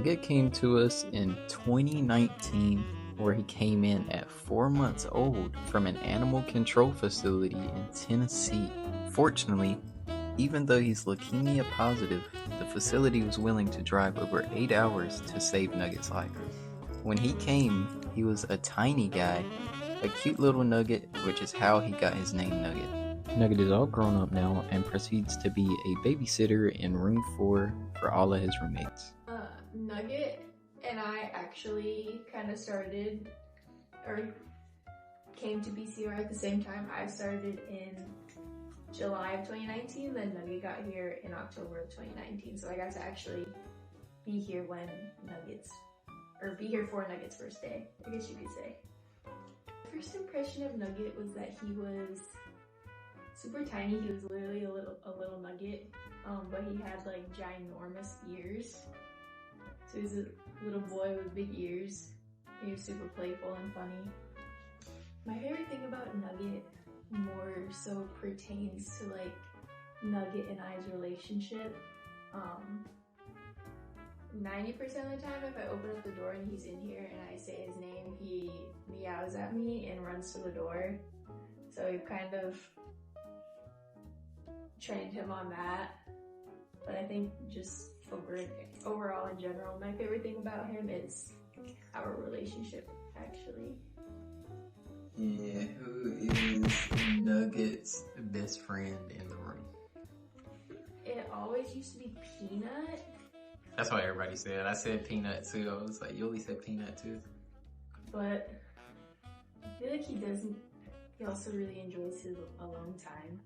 Nugget came to us in 2019, where he came in at 4 months old from an animal control facility in Tennessee. Fortunately, even though he's leukemia positive, the facility was willing to drive over 8 hours to save Nugget's life. When he came, he was a tiny guy, a cute little nugget, which is how he got his name Nugget. Nugget is all grown up now and proceeds to be a babysitter in room 4 for all of his roommates. Nugget and I actually kind of started, or came to BCR at the same time. I started in July of 2019, then Nugget got here in October of 2019. So I got to actually be here when be here for Nugget's first day, I guess you could say. First impression of Nugget was that he was super tiny. He was literally a little nugget, but he had like ginormous ears. So he was a little boy with big ears. He was super playful and funny. My favorite thing about Nugget more so pertains to like Nugget and I's relationship. 90% of the time, if I open up the door and he's in here and I say his name, he meows at me and runs to the door. So we've kind of trained him on that. But I think just overall in general, my favorite thing about him is our relationship, actually. Yeah, who is Nugget's best friend in the room? It always used to be Peanut. That's what everybody said. I said Peanut too. I was like, you only said Peanut too. But I feel like he also really enjoys his alone time.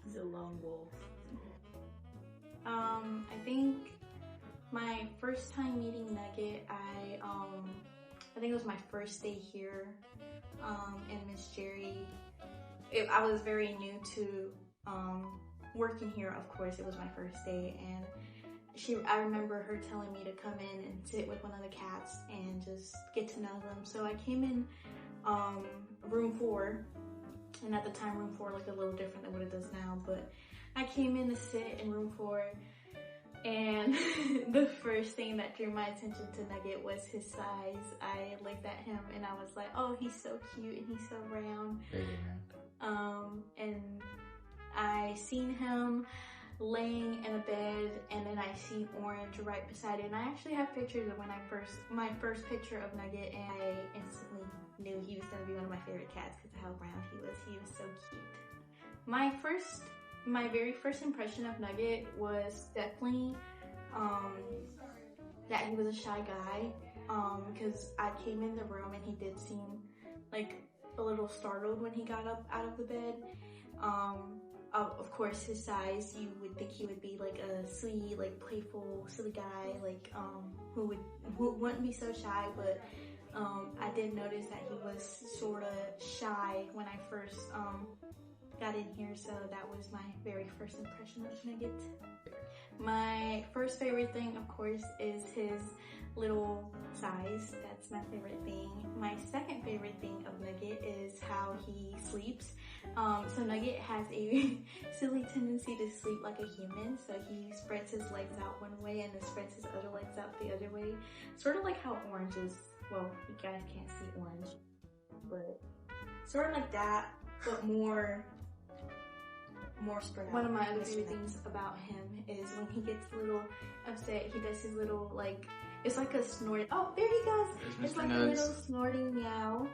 He's a lone wolf. I think my first time meeting Nugget, I think it was my first day here, and Miss Jerry, I was very new to working here, of course. It was my first day, and I remember her telling me to come in and sit with one of the cats and just get to know them. So I came in room 4, and at the time room 4 looked a little different than what it does now, but I came in to sit in room 4, and the first thing that drew my attention to Nugget was his size. I looked at him and I was like, oh, he's so cute and he's so round. And I seen him laying in a bed, and then I seen Orange right beside it. And I actually have pictures of my first picture of Nugget, and I instantly knew he was gonna be one of my favorite cats because of how round he was. He was so cute. My very first impression of Nugget was definitely that he was a shy guy, because I came in the room and he did seem like a little startled when he got up out of the bed. Of course, his size, you would think he would be like a silly, like playful, silly guy, like who wouldn't be so shy, but I did notice that he was sort of shy when I first got in here, so that was my very first impression of Nugget. My first favorite thing, of course, is his little size. That's my favorite thing. My second favorite thing of Nugget is how he sleeps. So Nugget has a silly tendency to sleep like a human. So he spreads his legs out one way and then spreads his other legs out the other way. Sort of like how Orange is. Well, you guys can't see Orange, but sort of like that, but more spread out. One of my other favorite things about him is when he gets a little upset, he does his little, like, it's like a snort. Oh, there he goes. It's like a little snorting meow.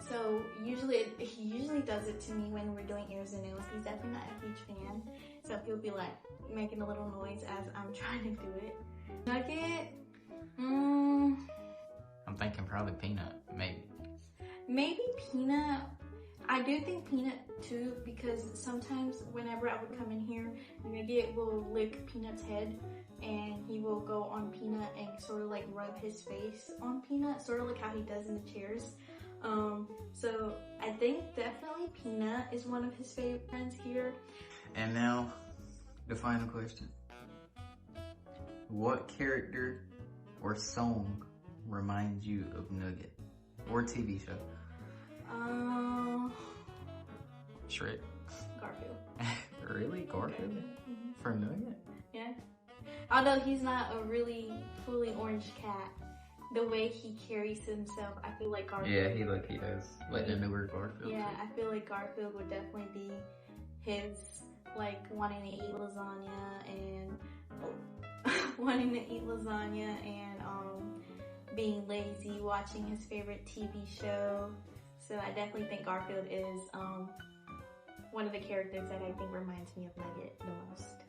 So he usually does it to me when we're doing ears and nails. He's definitely not a huge fan. So he'll be like making a little noise as I'm trying to do it. Nugget, I'm thinking probably Peanut, maybe. Maybe Peanut. I do think Peanut too, because sometimes whenever I would come in here, Nugget will lick Peanut's head and he will go on Peanut and sort of like rub his face on Peanut, sort of like how he does in the chairs. So I think definitely Peanut is one of his favorite friends here. And now, the final question. What character or song reminds you of Nugget? Or TV show? Shrek. Garfield. Really? Garfield? Mm-hmm. For Nugget? Yeah. Although he's not a really fully orange cat, the way he carries himself, I feel like Garfield. Yeah, he does. Like the newer Garfield. Yeah, I feel like Garfield would definitely be his, like, wanting to eat lasagna and being lazy, watching his favorite TV show. So I definitely think Garfield is one of the characters that I think reminds me of Nugget the most.